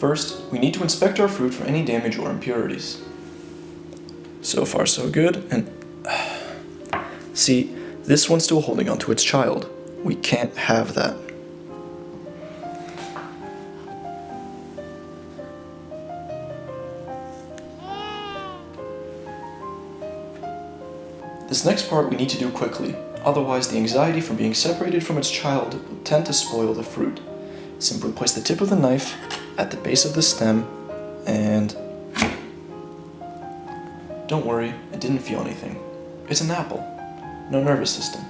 First, we need to inspect our fruit for any damage or impurities. So far so good, and see, this one's still holding onto its child. We can't have that. This next part we need to do quickly, otherwise the anxiety from being separated from its child will tend to spoil the fruit. Simply place the tip of the knife at the base of the stem and... Don't worry, it didn't feel anything. It's an apple, no nervous system.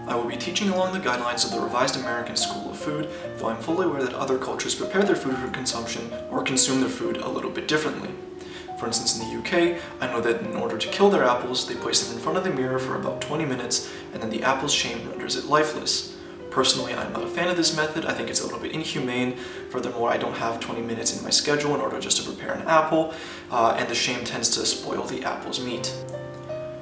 I will be teaching along the guidelines of the Revised American School of Food, though I'm fully aware that other cultures prepare their food for consumption or consume their food a little bit differently. For instance, in the UK, I know that in order to kill their apples, they place them in front of the mirror for about 20 minutes, and then the apple's shame renders it lifeless. Personally, I'm not a fan of this method. I think it's a little bit inhumane. Furthermore, I don't have 20 minutes in my schedule in order just to prepare an apple, and the shame tends to spoil the apple's meat.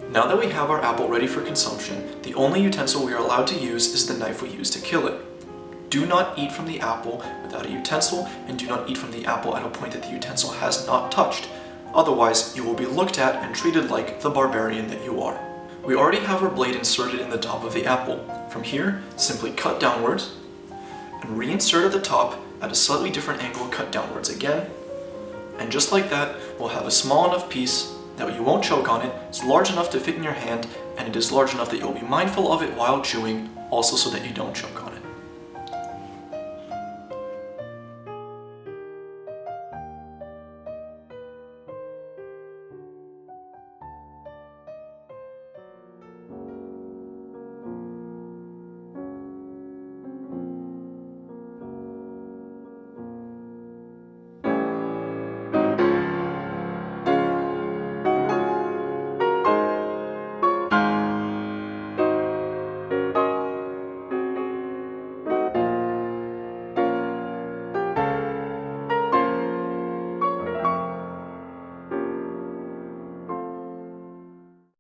Now that we have our apple ready for consumption, the only utensil we are allowed to use is the knife we use to kill it. Do not eat from the apple without a utensil, and do not eat from the apple at a point that the utensil has not touched. Otherwise, you will be looked at and treated like the barbarian that you are. We already have our blade inserted in the top of the apple. From here, simply cut downwards, and reinsert at the top at a slightly different angle, cut downwards again. And just like that, we'll have a small enough piece that you won't choke on it, it's large enough to fit in your hand, and it is large enough that you'll be mindful of it while chewing, also so that you don't choke on it.